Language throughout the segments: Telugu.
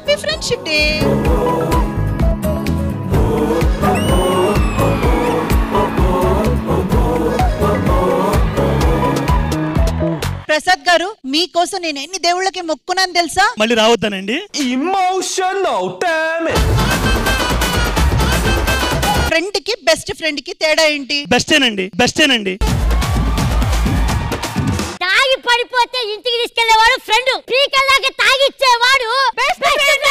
Happy friendship day. ప్రసాద్ గారు, మీకోసం నేను ఎన్ని దేవుళ్ళకి మొక్కున్నాను తెలుసా? మళ్ళీ రావద్దానండి. Emotional damage. ఫ్రెండ్ కి బెస్ట్ ఫ్రెండ్ కి తేడా ఏంటి? బెస్టేనండి. తాగి పడిపోతే ఇంటికి తీసుకెళ్లేవాడు ఫ్రెండ్, పీకల్లాగా తాగిచ్చేవాడు బెస్ట్ ఫ్రెండ్.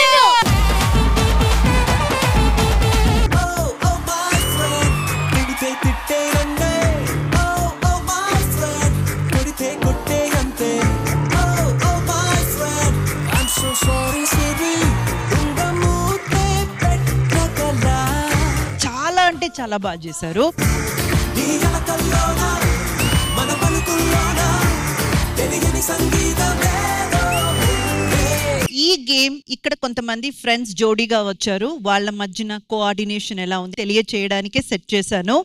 చాలా అంటే చాలా బాగా చేశారు. ఈ గేమ్ ఇక్కడ కొంతమంది ఫ్రెండ్స్ జోడీగా వచ్చారు. వాళ్ళ మధ్యన కోఆర్డినేషన్ ఎలా ఉంది తెలియచేయడానికే సెట్ చేశాను.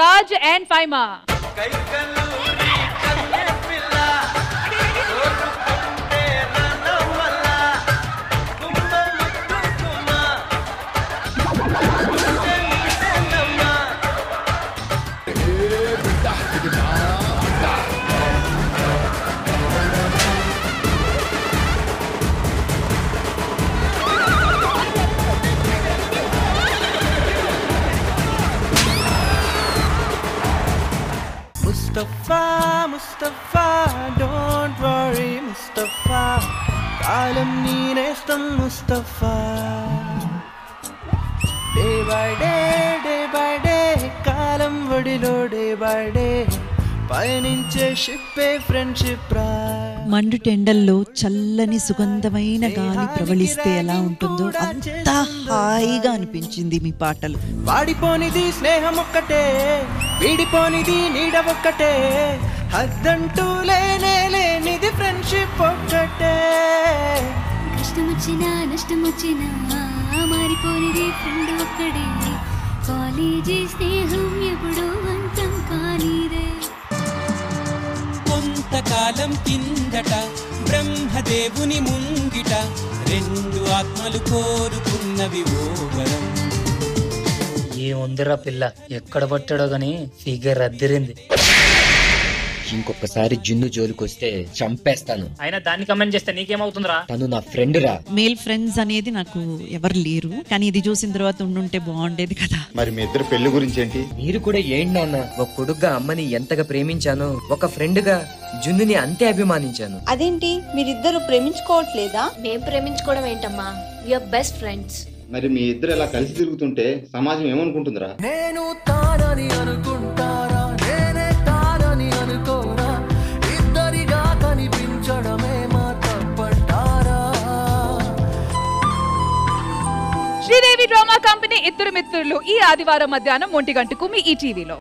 Raj and Faima. Mustafa, don't worry Mustafa, kalam nee nestam Mustafa, day by day kalam vadilo day by day పయనించే షిప్పే ఫ్రెండ్షిప్ రా. మండు టెండల్లో చల్లని సుగంధమైన గాలి ప్రవళిస్తే ఎలా ఉంటుందో అంత హాయిగా అనిపించింది మీ పాటలు. వాడిపోనిది స్నేహం ఒక్కటే, వీడిపోనిది నీడ ఒక్కటే, హద్దంటూ లేనిది ఫ్రెండ్షిప్ ఒక్కటే. కష్టమొచ్చినా నష్టమొచ్చినా మారిపోనిది ఫ్రెండ్ ఒక్కడే, కాలేజీ స్నేహం ఎప్పుడూ అంతం కానిదే. కొంతకాలం కిందట బ్రహ్మదేవుని ముంగిట రెండు ఆత్మలు కోరుకున్నవి ఓ వరం. ఏముందిరా పిల్ల, ఎక్కడ పట్టాడో గాని ఫిగర్ అద్దరింది. ఇంకొకసారి జిన్ను జోలికొస్తే చంపేస్తాను. అయినా దాన్ని కమెంట్ చేస్తే నీకేమవుతుందిరా? తను నా ఫ్రెండ్ రా. మేల్ ఫ్రెండ్స్ అనేది నాకు ఎవరు లేరు, కానీ ఇది చూసిన తర్వాత ఉండుంటే బాగుండేది కదా. మరి మీ ఇద్దరు పెళ్లి గురించి ఏంటి? మీరు కూడా ఏంటి నాన్న, ఒక కొడుగ్గా అమ్మని ఎంతగా ప్రేమించానో ఒక ఫ్రెండ్ గా జున్నుని అంతే అభిమానించాను. అదేంటి మీరిద్దరు ప్రేమించుకోవట్లేదా? మేం ప్రేమించుకోవడం ఏంటమ్మా, వి ఆర్ బెస్ట్ ఫ్రెండ్స్. మరి మీ ఇద్దరు ఇలా కలిసి తిరుగుతుంటే సమాజం ఏమనుకుంటుందిరా? నేను తానని అనుకుంటారా, నేనే తానని అనుకోరా, ఇద్దరిగా కనిపించడమే మా తప్పంటారా. శ్రీదేవి డ్రామా కంపెనీ ఇద్దరు మిత్రులు ఈ ఆదివారం మధ్యాహ్నం 1 గంటకు మీ ఈటీవీలో.